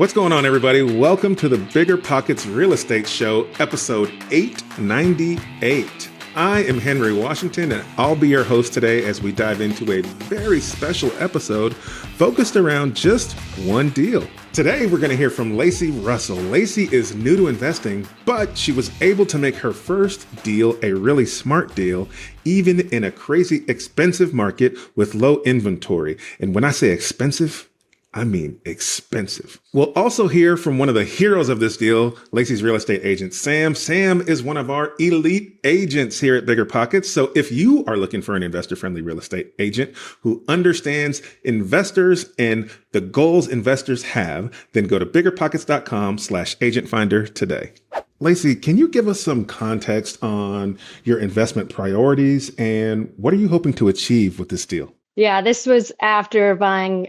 What's going on, everybody? Welcome to the Bigger Pockets Real Estate Show, episode 898. I am Henry Washington, and I'll be your host today as we dive into a very special episode focused around just one deal. Today, we're going to hear from Lacey Russell. Lacey is new to investing, but she was able to make her first deal a really smart deal, even in a crazy expensive market with low inventory. And when I say expensive, I mean expensive. We'll also hear from one of the heroes of this deal, Lacey's real estate agent, Sam. Sam is one of our elite agents here at BiggerPockets. So if you are looking for an investor-friendly real estate agent who understands investors and the goals investors have, then go to biggerpockets.com/agent finder today. Lacey, can you give us some context on your investment priorities and what are you hoping to achieve with this deal? Yeah, this was after buying,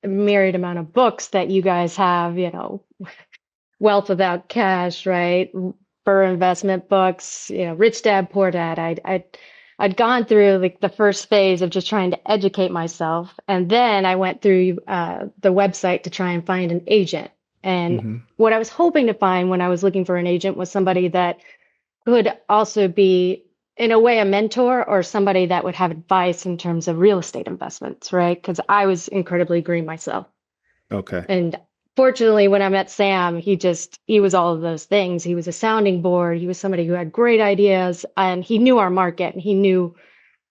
a myriad amount of books that you guys have, Wealth Without Cash, right? For investment books, Rich Dad, Poor Dad. I'd gone through like the first phase of just trying to educate myself. And then I went through the website to try and find an agent. And what I was hoping to find when I was looking for an agent was somebody that could also be, in a way, a mentor or somebody that would have advice in terms of real estate investments, right? Because I was incredibly green myself. Okay. And fortunately, when I met Sam, he was all of those things. He was a sounding board. He was somebody who had great ideas, and he knew our market, and he knew,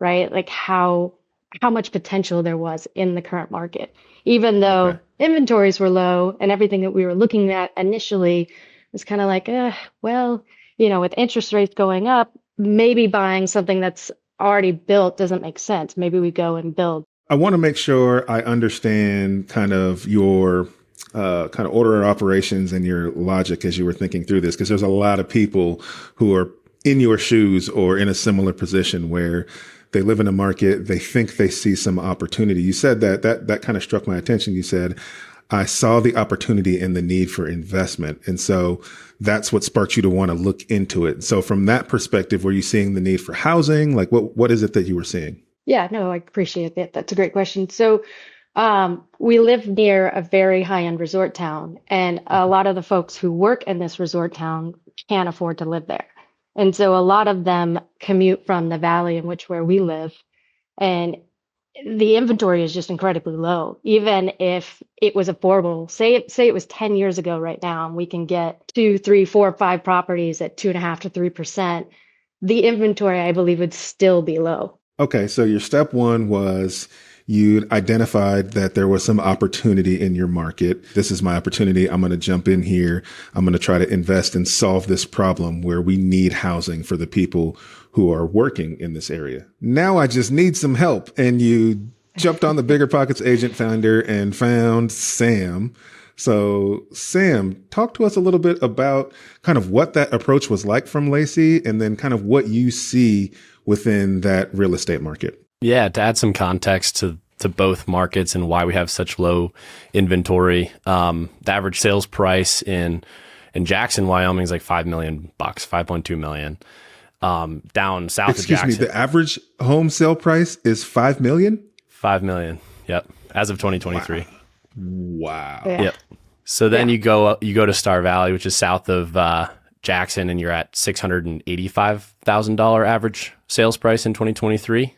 right, like how much potential there was in the current market. Even though inventories were low and everything that we were looking at initially was kind of like, with interest rates going up, maybe buying something that's already built doesn't make sense. Maybe we go and build. I want to make sure I understand kind of your order of operations and your logic as you were thinking through this, because there's a lot of people who are in your shoes or in a similar position where they live in a market, they think they see some opportunity. You said that kind of struck my attention. You said, I saw the opportunity and the need for investment. And so that's what sparked you to want to look into it. So from that perspective, were you seeing the need for housing? Like what is it that you were seeing? Yeah, no, I appreciate that. That's a great question. So we live near a very high-end resort town, and a lot of the folks who work in this resort town can't afford to live there. And so a lot of them commute from the valley in where we live. And the inventory is just incredibly low. Even if it was affordable, say it was 10 years ago right now, and we can get 2, 3, 4, 5 properties at 2.5% to 3%, the inventory, I believe, would still be low. Okay. So your step one was you identified that there was some opportunity in your market. This is my opportunity. I'm going to jump in here. I'm going to try to invest and solve this problem where we need housing for the people who are working in this area. Now I just need some help. And you jumped on the BiggerPockets Agent Finder and found Sam. So Sam, talk to us a little bit about kind of what that approach was like from Lacey and then kind of what you see within that real estate market. Yeah, to add some context to both markets and why we have such low inventory, the average sales price in Jackson, Wyoming is like $5 million, $5.2 million. Down south of Jackson. Excuse me, the average home sale price is $5 million? $5 million, yep, as of 2023. Wow. Yeah. Yep. So then you go to Star Valley, which is south of Jackson, and you're at $685,000 average sales price in 2023.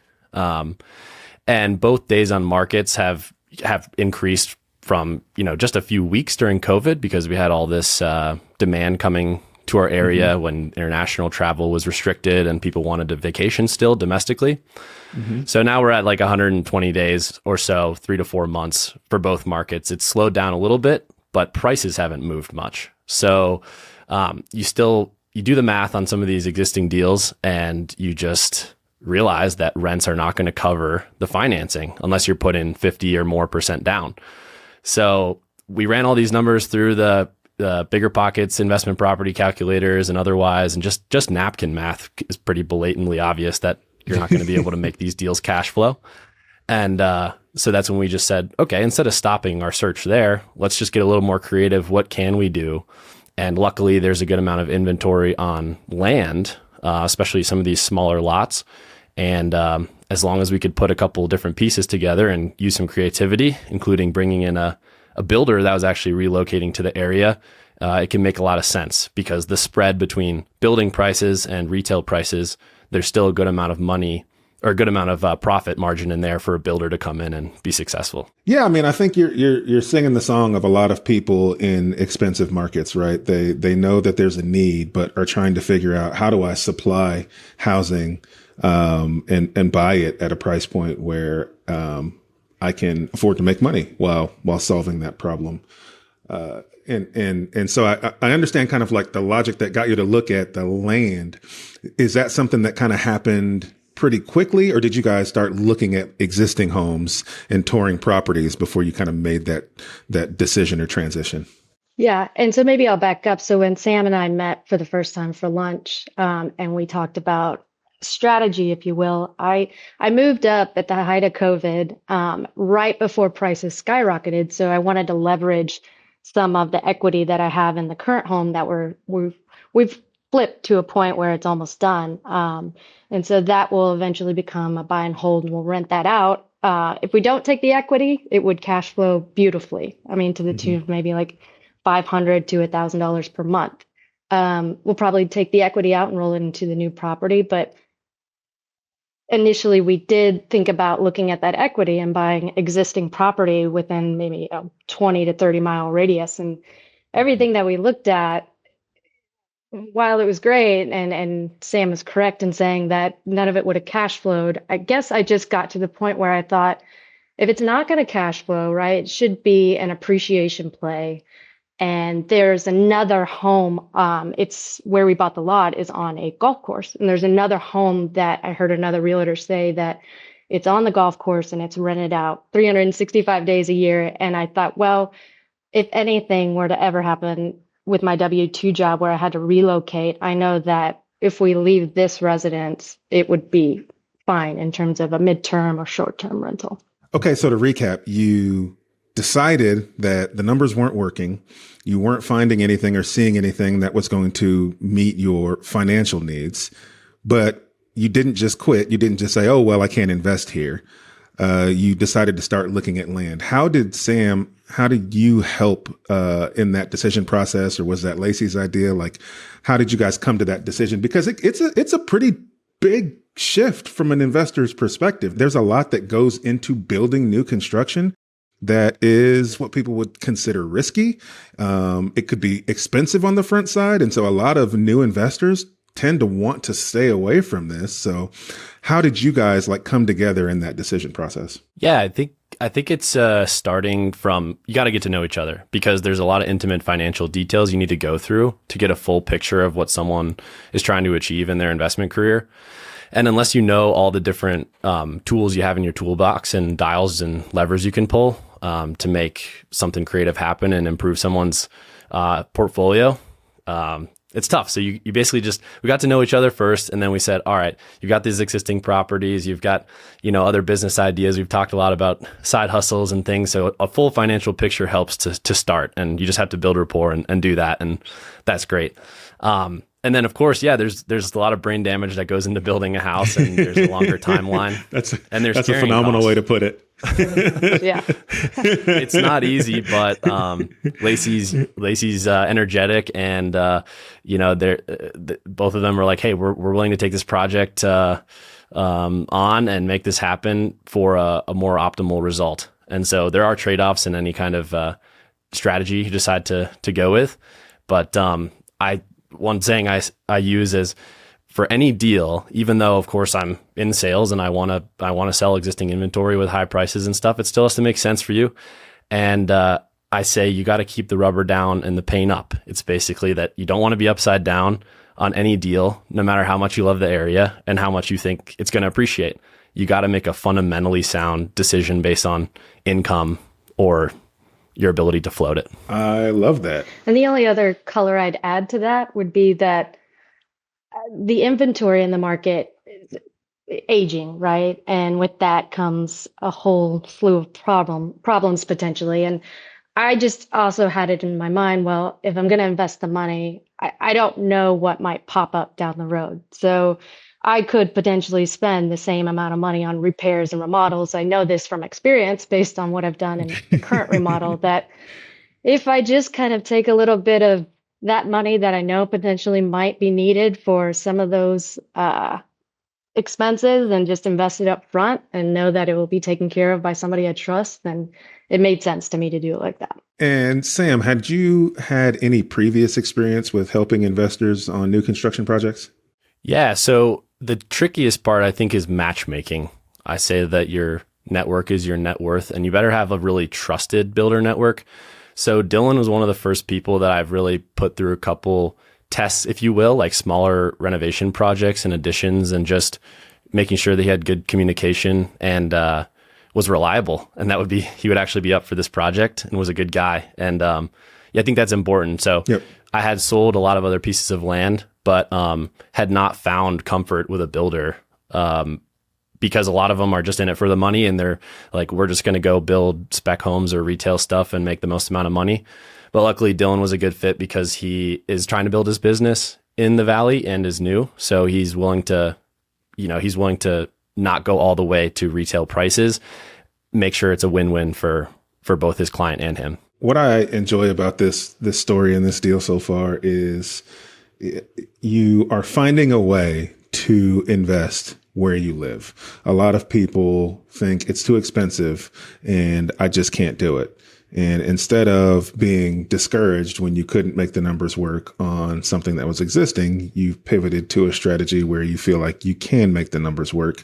And both days on markets have increased from, just a few weeks during COVID because we had all this demand coming to our area when international travel was restricted and people wanted to vacation still domestically. So now we're at like 120 days or so, 3 to 4 months for both markets. It's slowed down a little bit, but prices haven't moved much. So you do the math on some of these existing deals and you just realize that rents are not going to cover the financing unless you're putting 50 or more % down. So we ran all these numbers through the BiggerPockets investment property calculators and otherwise, and just napkin math is pretty blatantly obvious that you're not going to be able to make these deals cash flow. And so that's when we just said, okay, instead of stopping our search there, let's just get a little more creative. What can we do? And luckily, there's a good amount of inventory on land, especially some of these smaller lots. And as long as we could put a couple different pieces together and use some creativity, including bringing in a a builder that was actually relocating to the area, it can make a lot of sense because the spread between building prices and retail prices, there's still a good amount of money or a good amount of profit margin in there for a builder to come in and be successful. Yeah, I mean, I think you're singing the song of a lot of people in expensive markets, right? They know that there's a need, but are trying to figure out, how do I supply housing and buy it at a price point where I can afford to make money while solving that problem. And so I understand kind of like the logic that got you to look at the land. Is that something that kind of happened pretty quickly, or did you guys start looking at existing homes and touring properties before you kind of made that decision or transition? Yeah. And so maybe I'll back up. So when Sam and I met for the first time for lunch, and we talked about strategy, if you will, I moved up at the height of COVID, right before prices skyrocketed. So I wanted to leverage some of the equity that I have in the current home that we've flipped to a point where it's almost done. And so that will eventually become a buy and hold, and we'll rent that out. If we don't take the equity, it would cash flow beautifully. I mean, to the tune of maybe like $500 to $1,000 per month. We'll probably take the equity out and roll it into the new property. But initially, we did think about looking at that equity and buying existing property within maybe a 20 to 30 mile radius. And everything that we looked at, while it was great, and Sam is correct in saying that none of it would have cash flowed, I guess I just got to the point where I thought, if it's not going to cash flow, right, it should be an appreciation play. And there's another home, it's where we bought the lot is on a golf course. And there's another home that I heard another realtor say that it's on the golf course and it's rented out 365 days a year. And I thought, well, if anything were to ever happen with my W-2 job where I had to relocate, I know that if we leave this residence, it would be fine in terms of a midterm or short-term rental. Okay, so to recap, you decided that the numbers weren't working. You weren't finding anything or seeing anything that was going to meet your financial needs, but you didn't just quit. You didn't just say, oh, well, I can't invest here. You decided to start looking at land. How did you help in that decision process, or was that Lacey's idea? Like, how did you guys come to that decision? Because it's a pretty big shift from an investor's perspective. There's a lot that goes into building new construction that is what people would consider risky. It could be expensive on the front side. And so a lot of new investors tend to want to stay away from this. So how did you guys come together in that decision process? Yeah, I think it's starting from, you got to get to know each other, because there's a lot of intimate financial details you need to go through to get a full picture of what someone is trying to achieve in their investment career. And unless you know all the different tools you have in your toolbox and dials and levers you can pull to make something creative happen and improve someone's portfolio, it's tough. So you basically we got to know each other first, and then we said, all right, you've got these existing properties, you've got, other business ideas. We've talked a lot about side hustles and things. So a full financial picture helps to start, and you just have to build rapport and do that. And that's great. And then, of course, yeah, there's a lot of brain damage that goes into building a house, and there's a longer timeline. That's a phenomenal way to put it. Yeah, it's not easy, but Lacey's energetic, and they're both of them are like, hey, we're willing to take this project on and make this happen for a more optimal result. And so there are trade-offs in any kind of strategy you decide to go with, but one saying I use is, for any deal, even though of course I'm in sales and I want to sell existing inventory with high prices and stuff, it still has to make sense for you. And I say you got to keep the rubber down and the paint up. It's basically that you don't want to be upside down on any deal, no matter how much you love the area and how much you think it's going to appreciate. You got to make a fundamentally sound decision based on income or your ability to float it. I love that. And the only other color I'd add to that would be that the inventory in the market is aging, right? And with that comes a whole slew of problems potentially. And I just also had it in my mind, well, if I'm going to invest the money, I don't know what might pop up down the road. So I could potentially spend the same amount of money on repairs and remodels. I know this from experience based on what I've done in the current remodel, that if I just kind of take a little bit of that money that I know potentially might be needed for some of those expenses and just invest it up front and know that it will be taken care of by somebody I trust, then it made sense to me to do it like that. And Sam, had you had any previous experience with helping investors on new construction projects? Yeah. So the trickiest part, I think, is matchmaking. I say that your network is your net worth, and you better have a really trusted builder network. So Dylan was one of the first people that I've really put through a couple tests, if you will, like smaller renovation projects and additions, and just making sure that he had good communication and was reliable. And that would be, he would actually be up for this project and was a good guy. And yeah, I think that's important. So Yep. I had sold a lot of other pieces of land, but had not found comfort with a builder because a lot of them are just in it for the money, and they're like, we're just going to go build spec homes or retail stuff and make the most amount of money. But luckily, Dylan was a good fit because he is trying to build his business in the Valley and is new. So he's willing to, not go all the way to retail prices, make sure it's a win-win for both his client and him. What I enjoy about this story and this deal so far is you are finding a way to invest where you live. A lot of people think it's too expensive and I just can't do it. And instead of being discouraged when you couldn't make the numbers work on something that was existing, you've pivoted to a strategy where you feel like you can make the numbers work.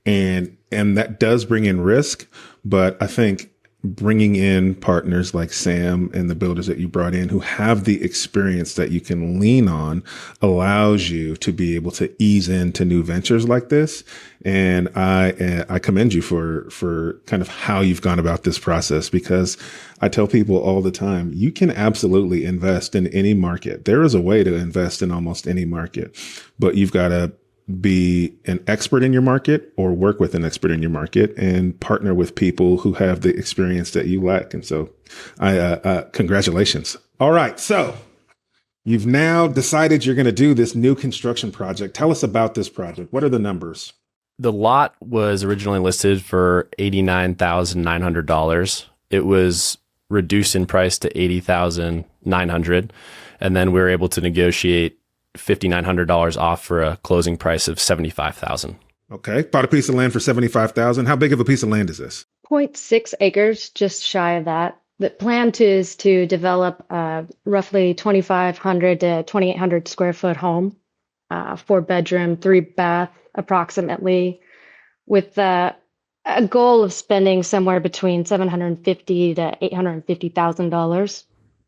And that does bring in risk, but I think bringing in partners like Sam and the builders that you brought in who have the experience that you can lean on allows you to be able to ease into new ventures like this. And I commend you for kind of how you've gone about this process, because I tell people all the time, you can absolutely invest in any market. There is a way to invest in almost any market, but you've got to be an expert in your market or work with an expert in your market and partner with people who have the experience that you lack. And so congratulations. All right. So you've now decided you're going to do this new construction project. Tell us about this project. What are the numbers? The lot was originally listed for $89,900. It was reduced in price to $80,900. And then we were able to negotiate $5,900 off for a closing price of $75,000. Okay. Bought a piece of land for $75,000. How big of a piece of land is this? 0.6 acres, just shy of that. The plan is to develop roughly 2,500 to 2,800 square foot home, 4-bedroom, 3-bath approximately, with a goal of spending somewhere between $750,000 to $850,000.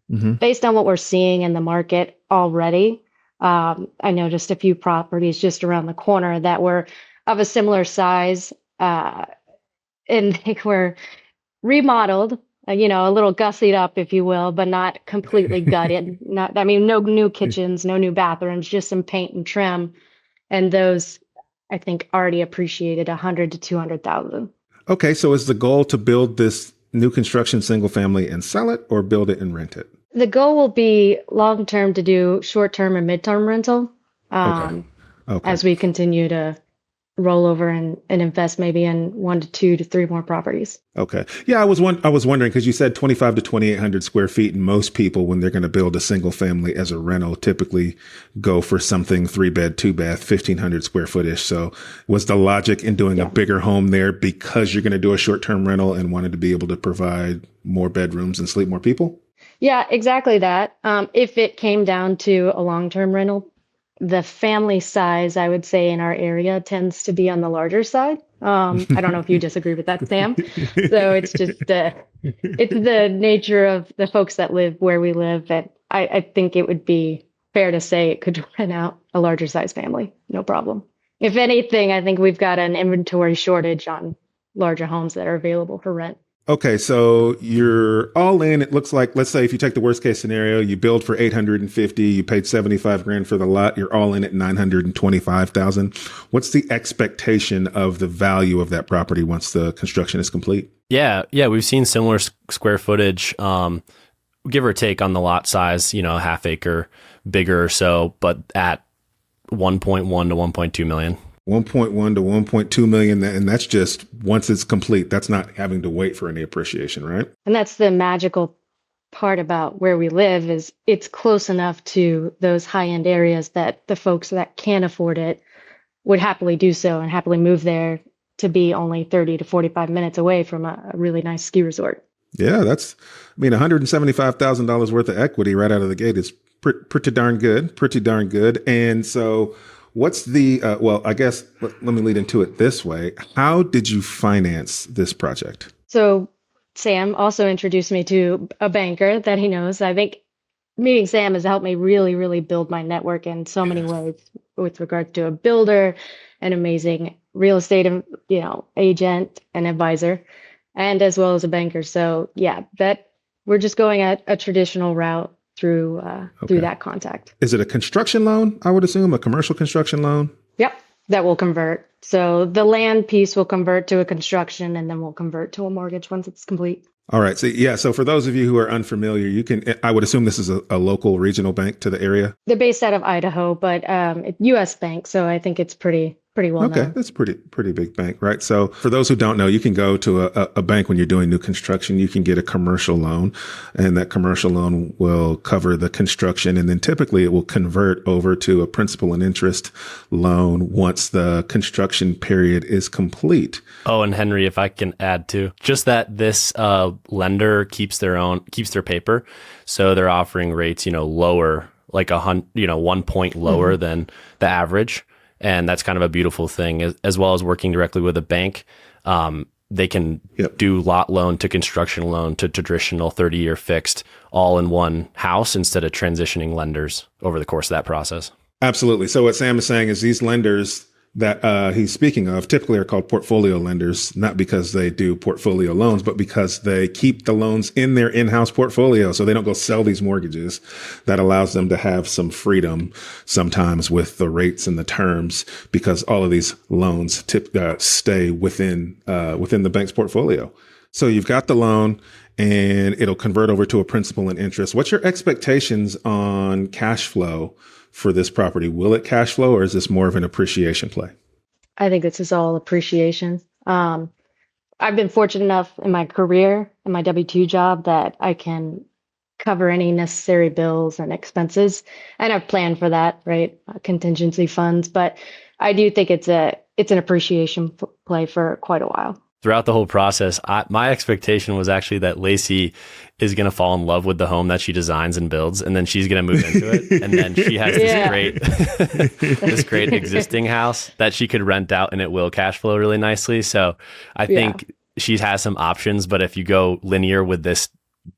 Mm-hmm. Based on what we're seeing in the market already. I noticed a few properties just around the corner that were of a similar size, and they were remodeled, a little gussied up, if you will, but not completely gutted. No new kitchens, no new bathrooms, just some paint and trim. And those, I think, already appreciated $100,000 to $200,000. Okay. So is the goal to build this new construction single family and sell it, or build it and rent it? The goal will be long-term to do short-term and mid-term rental Okay. as we continue to roll over and invest maybe in 1 to 2 to 3 more properties. Okay. Yeah, I was wondering because you said 25 to 2,800 square feet, and most people, when they're going to build a single family as a rental, typically go for something 3-bed, 2-bath, 1,500 square footish. So was the logic in doing a bigger home there because you're going to do a short-term rental and wanted to be able to provide more bedrooms and sleep more people? Yeah, exactly that. If it came down to a long-term rental, the family size, I would say, in our area tends to be on the larger side. I don't know if you disagree with that, Sam. So it's just it's the nature of the folks that live where we live. And I think it would be fair to say it could rent out a larger size family, no problem. If anything, I think we've got an inventory shortage on larger homes that are available for rent. Okay, so you're all in. It looks like, let's say if you take the worst case scenario, you build for 850, you paid $75,000 for the lot, you're all in at $925,000. What's the expectation of the value of that property once the construction is complete? Yeah, we've seen similar square footage, give or take on the lot size, a half acre bigger or so, but at 1.1 to 1.2 million. 1.1 to 1.2 million. And that's just once it's complete. That's not having to wait for any appreciation, right? And that's the magical part about where we live is it's close enough to those high-end areas that the folks that can afford it would happily do so and happily move there to be only 30 to 45 minutes away from a really nice ski resort. Yeah, $175,000 worth of equity right out of the gate is pretty darn good, pretty darn good. And so what's the, well, I guess, let me lead into it this way. How did you finance this project? So Sam also introduced me to a banker that he knows. I think meeting Sam has helped me really, really build my network in so many ways with regard to a builder, an amazing real estate, agent and advisor, and as well as a banker. So yeah, that we're just going a traditional route through that contact. Is it a construction loan? I would assume a commercial construction loan. Yep, that will convert. So the land piece will convert to a construction, and then we'll convert to a mortgage once it's complete. All right. So yeah. So for those of you who are unfamiliar, I would assume this is a local regional bank to the area. They're based out of Idaho, but U.S. bank. So I think it's pretty well known. Okay, that's pretty big bank, right? So for those who don't know, you can go to a bank when you're doing new construction. You can get a commercial loan, and that commercial loan will cover the construction, and then typically it will convert over to a principal and interest loan once the construction period is complete. Oh, and Henry, if I can add too, just that this lender keeps their paper, so they're offering rates, lower, like 1 point lower than the average. And that's kind of a beautiful thing, as well as working directly with a bank. They can do lot loan to construction loan to traditional 30-year fixed all in one house instead of transitioning lenders over the course of that process. Absolutely. So what Sam is saying is these lenders that he's speaking of typically are called portfolio lenders, not because they do portfolio loans, but because they keep the loans in their in-house portfolio. So they don't go sell these mortgages. That allows them to have some freedom sometimes with the rates and the terms, because all of these loans stay within the bank's portfolio. So you've got the loan and it'll convert over to a principal and interest. What's your expectations on cash flow for this property? Will it cash flow, or is this more of an appreciation play? I think this is all appreciation. I've been fortunate enough in my career, in my W-2 job, that I can cover any necessary bills and expenses, and I've planned for that, right? Contingency funds, but I do think it's an appreciation play for quite a while. Throughout the whole process, my expectation was actually that Lacey is going to fall in love with the home that she designs and builds, and then she's going to move into it. And then she has this great existing house that she could rent out, and it will cash flow really nicely. So I think she has some options, but if you go linear with this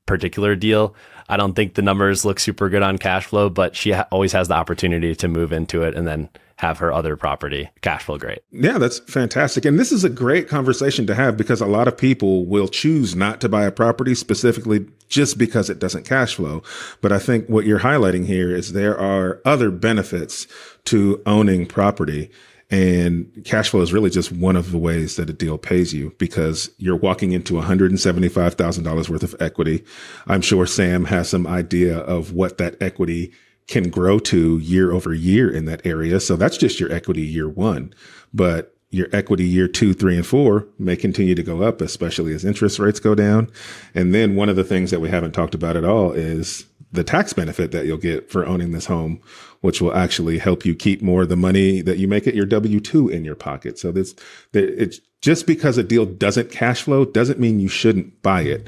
particular deal, I don't think the numbers look super good on cash flow, but she always has the opportunity to move into it and then have her other property cash flow great. Yeah, that's fantastic. And this is a great conversation to have, because a lot of people will choose not to buy a property specifically just because it doesn't cash flow. But I think what you're highlighting here is there are other benefits to owning property. And cash flow is really just one of the ways that a deal pays you, because you're walking into $175,000 worth of equity. I'm sure Sam has some idea of what that equity can grow to year over year in that area. So that's just your equity year one, but your equity year 2, 3, and 4 may continue to go up, especially as interest rates go down. And then one of the things that we haven't talked about at all is the tax benefit that you'll get for owning this home, which will actually help you keep more of the money that you make at your W-2 in your pocket. So it's just because a deal doesn't cash flow doesn't mean you shouldn't buy it.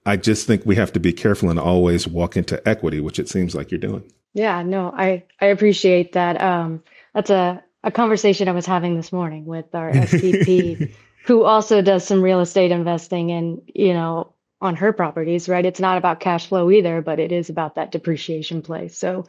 I just think we have to be careful and always walk into equity, which it seems like you're doing. Yeah, no, I appreciate that. That's a conversation I was having this morning with our SVP, who also does some real estate investing and, on her properties, right? It's not about cash flow either, but it is about that depreciation play. So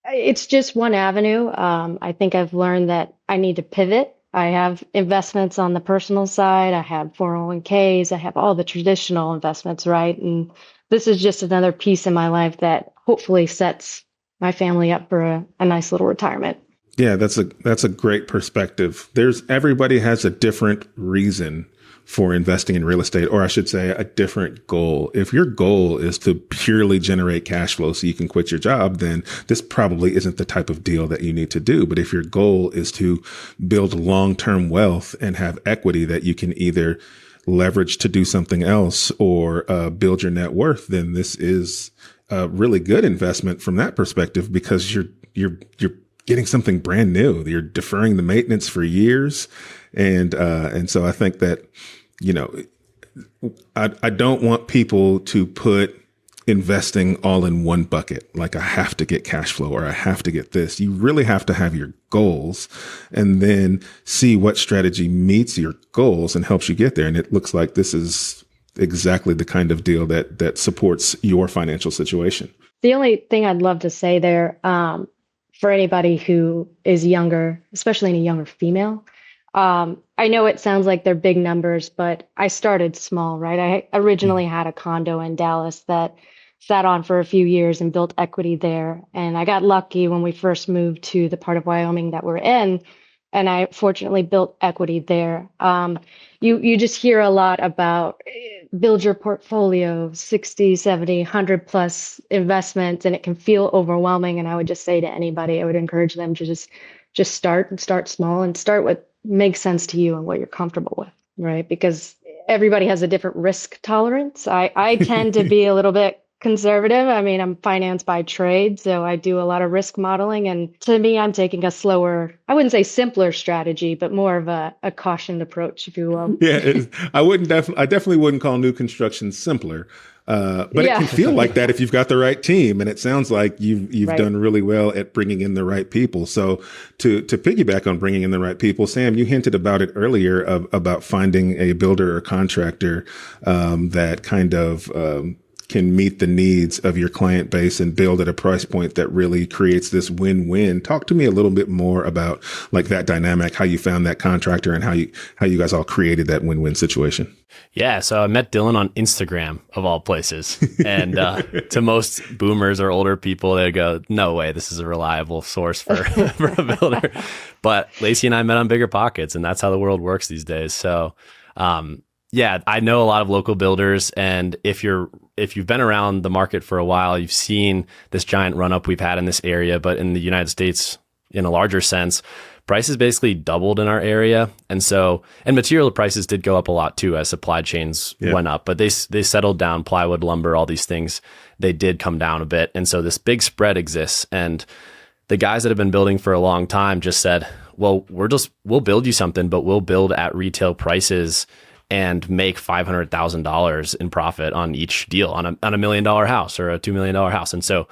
it's just one avenue. I think I've learned that I need to pivot. I have investments on the personal side. I have 401ks. I have all the traditional investments, right? And this is just another piece in my life that hopefully sets my family up for a nice little retirement. Yeah, that's a great perspective. Everybody has a different reason for investing in real estate, or I should say a different goal. If your goal is to purely generate cash flow so you can quit your job, then this probably isn't the type of deal that you need to do. But if your goal is to build long-term wealth and have equity that you can either leverage to do something else or build your net worth, then this is a really good investment from that perspective, because you're getting something brand new. You're deferring the maintenance for years. And so I think that, I don't want people to put investing all in one bucket. Like, I have to get cash flow or I have to get this. You really have to have your goals and then see what strategy meets your goals and helps you get there. And it looks like this is exactly the kind of deal that supports your financial situation. The only thing I'd love to say there, for anybody who is younger, especially any younger female, I know it sounds like they're big numbers, but I started small, right? I originally had a condo in Dallas that sat on for a few years and built equity there. And I got lucky when we first moved to the part of Wyoming that we're in. And I fortunately built equity there. You just hear a lot about build your portfolio, 60, 70, 100 plus investments, and it can feel overwhelming. And I would just say to anybody, I would encourage them to just start small and start what makes sense to you and what you're comfortable with, right? Because everybody has a different risk tolerance. I tend to be a little bit conservative. I mean, I'm finance by trade, so I do a lot of risk modeling. And to me, I'm taking a slower, I wouldn't say simpler strategy, but more of a cautioned approach, if you will. Yeah, I definitely wouldn't call new construction simpler. But It can feel like that if you've got the right team. And it sounds like you've right. done really well at bringing in the right people. So to piggyback on bringing in the right people, Sam, you hinted about it earlier about finding a builder or contractor that kind of can meet the needs of your client base and build at a price point that really creates this win-win. Talk to me a little bit more about like that dynamic, how you found that contractor and how you guys all created that win-win situation. Yeah. So I met Dylan on Instagram of all places. And to most boomers or older people, they go, no way, this is a reliable source for a builder. But Lacey and I met on BiggerPockets, and that's how the world works these days. So, yeah, I know a lot of local builders, and if you've been around the market for a while, you've seen this giant run up we've had in this area. But in the United States, in a larger sense, prices basically doubled in our area, and material prices did go up a lot too as supply chains went up. But they settled down. Plywood, lumber, all these things, they did come down a bit, and so this big spread exists. And the guys that have been building for a long time just said, "Well, we'll build you something, but we'll build at retail prices." And make $500,000 in profit on each deal on a $1 million house or a $2 million house. And so,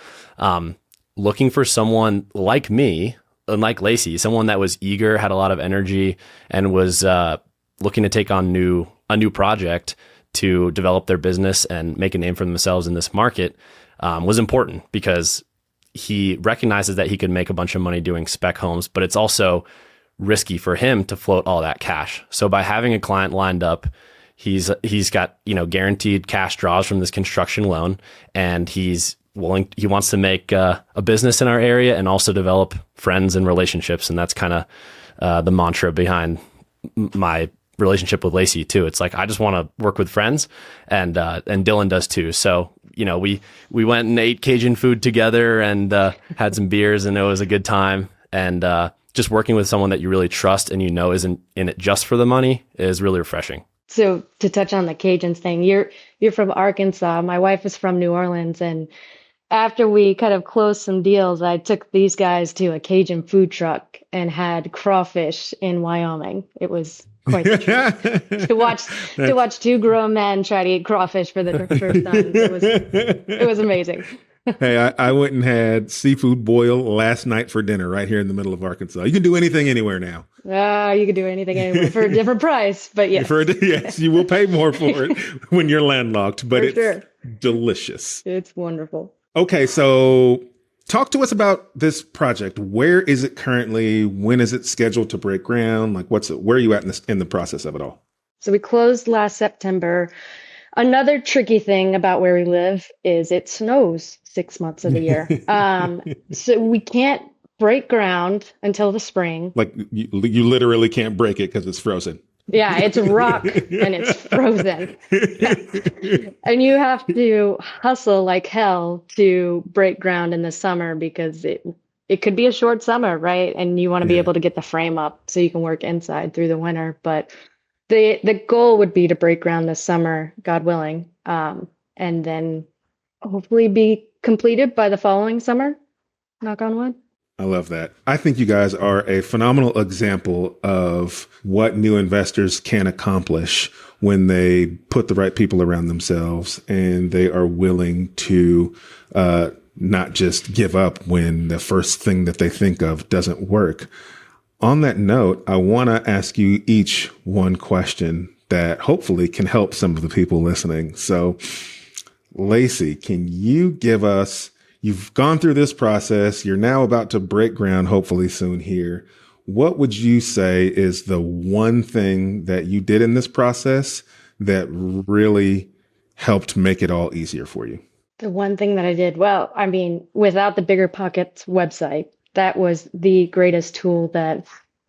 looking for someone like me and like Lacey, someone that was eager, had a lot of energy, and was looking to take on a new project to develop their business and make a name for themselves in this market, was important, because he recognizes that he could make a bunch of money doing spec homes, but it's also risky for him to float all that cash. So by having a client lined up, he's got, guaranteed cash draws from this construction loan, and he wants to make a business in our area and also develop friends and relationships. And that's kind of the mantra behind my relationship with Lacey too. It's like, I just want to work with friends, and Dylan does too. So, we went and ate Cajun food together and had some beers, and it was a good time. And just working with someone that you really trust and isn't in it just for the money is really refreshing. So to touch on the Cajuns thing, you're from Arkansas. My wife is from New Orleans, and after we kind of closed some deals, I took these guys to a Cajun food truck and had crawfish in Wyoming. It was quite the trip. to watch two grown men try to eat crawfish for the first time. It was amazing. Hey, I went and had seafood boil last night for dinner right here in the middle of Arkansas. You can do anything anywhere now. You can do anything anywhere for a different price, but yes. Yes, you will pay more for it when you're landlocked, but it's delicious. It's wonderful. Okay, so talk to us about this project. Where is it currently? When is it scheduled to break ground? Like, where are you at in the process of it all? So we closed last September. Another tricky thing about where we live is it snows 6 months of the year. So we can't break ground until the spring. Like you literally can't break it because it's frozen. Yeah, it's rock and it's frozen. And you have to hustle like hell to break ground in the summer because it could be a short summer, right? And you want to be Yeah. able to get the frame up so you can work inside through the winter. But the goal would be to break ground this summer, God willing, and then hopefully be completed by the following summer. Knock on wood. I love that. I think you guys are a phenomenal example of what new investors can accomplish when they put the right people around themselves and they are willing to not just give up when the first thing that they think of doesn't work. On that note, I want to ask you each one question that hopefully can help some of the people listening. So, Lacey, can you give us, you've gone through this process, you're now about to break ground, hopefully soon here. What would you say is the one thing that you did in this process that really helped make it all easier for you? The one thing that I did, well, I mean, without the BiggerPockets website, that was the greatest tool that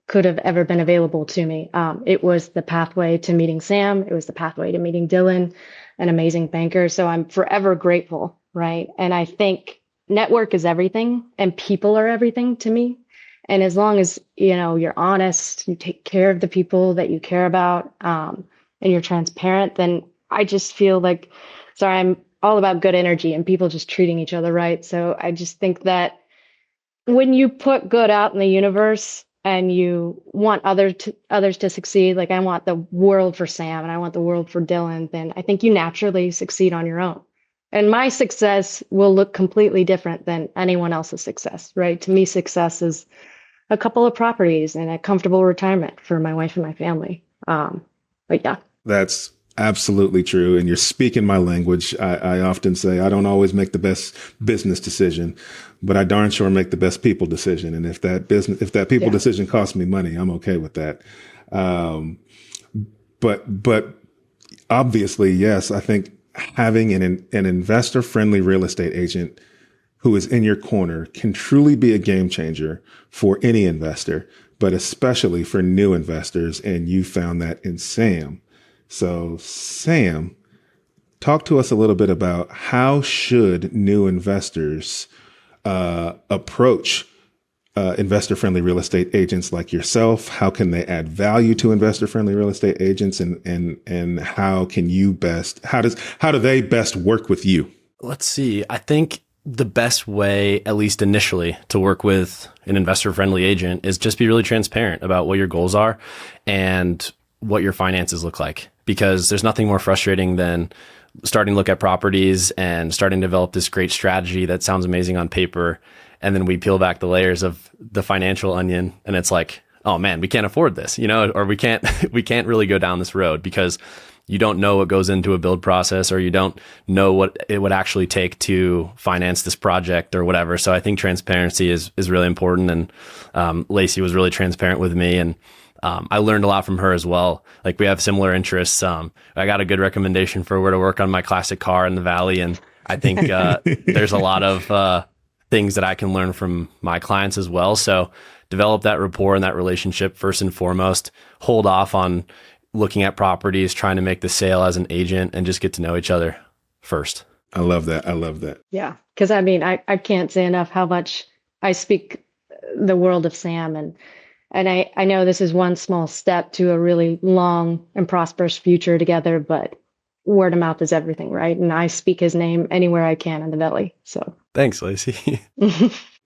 could have ever been available to me. It was the pathway to meeting Sam. It was the pathway to meeting Dylan, an amazing banker. So I'm forever grateful, right? And I think network is everything and people are everything to me. And as long as, you're honest, you take care of the people that you care about, and you're transparent, then I just feel like, sorry, I'm all about good energy and people just treating each other right. So I just think that when you put good out in the universe and you want others to succeed, like I want the world for Sam and I want the world for Dylan, then I think you naturally succeed on your own. And my success will look completely different than anyone else's success, right? To me, success is a couple of properties and a comfortable retirement for my wife and my family. But yeah. That's absolutely true. And you're speaking my language. I often say I don't always make the best business decision, but I darn sure make the best people decision. And if that people decision costs me money, I'm okay with that. But obviously, yes, I think having an investor friendly real estate agent who is in your corner can truly be a game changer for any investor, but especially for new investors. And you found that in Sam. So Sam, talk to us a little bit about how should new investors approach investor-friendly real estate agents like yourself? How can they add value to investor-friendly real estate agents, and how do they best work with you? Let's see. I think the best way, at least initially, to work with an investor-friendly agent is just be really transparent about what your goals are and what your finances look like, because there's nothing more frustrating than starting to look at properties and starting to develop this great strategy that sounds amazing on paper. And then we peel back the layers of the financial onion and it's like, oh man, we can't afford this, or we can't really go down this road because you don't know what goes into a build process, or you don't know what it would actually take to finance this project or whatever. So I think transparency is really important. And Lacey was really transparent with me, and I learned a lot from her as well. Like we have similar interests. I got a good recommendation for where to work on my classic car in the Valley. And I think there's a lot of things that I can learn from my clients as well. So develop that rapport and that relationship first and foremost. Hold off on looking at properties, trying to make the sale as an agent, and just get to know each other first. I love that. Yeah. Because I mean, I can't say enough how much I speak the world of Sam, and I know this is one small step to a really long and prosperous future together, but word of mouth is everything, right? And I speak his name anywhere I can in the Valley. So thanks, Lacey.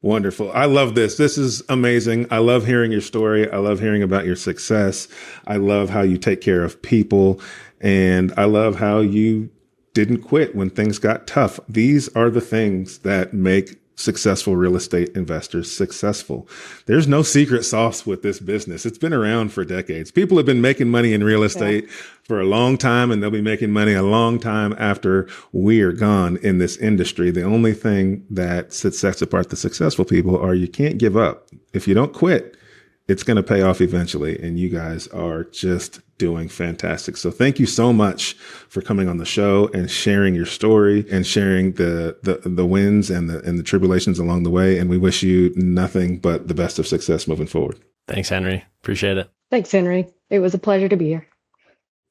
Wonderful. I love this. This is amazing. I love hearing your story. I love hearing about your success. I love how you take care of people. And I love how you didn't quit when things got tough. These are the things that make successful real estate investors successful. There's no secret sauce with this business. It's been around for decades. People have been making money in real estate for a long time, and they'll be making money a long time after we are gone in this industry. The only thing that sets apart the successful people are you can't give up. If you don't quit, it's going to pay off eventually. And you guys are just doing fantastic. So thank you so much for coming on the show and sharing your story and sharing the wins and the tribulations along the way. And we wish you nothing but the best of success moving forward. Thanks, Henry. Appreciate it. thanks, Henry. It was a pleasure to be here.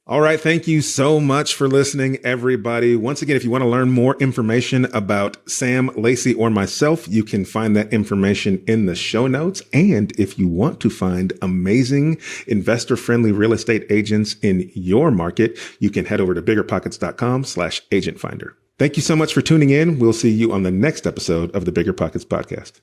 All right. Thank you so much for listening, everybody. Once again, if you want to learn more information about Sam, Lacey, or myself, you can find that information in the show notes. And if you want to find amazing investor-friendly real estate agents in your market, you can head over to biggerpockets.com/agent finder. Thank you so much for tuning in. We'll see you on the next episode of the BiggerPockets podcast.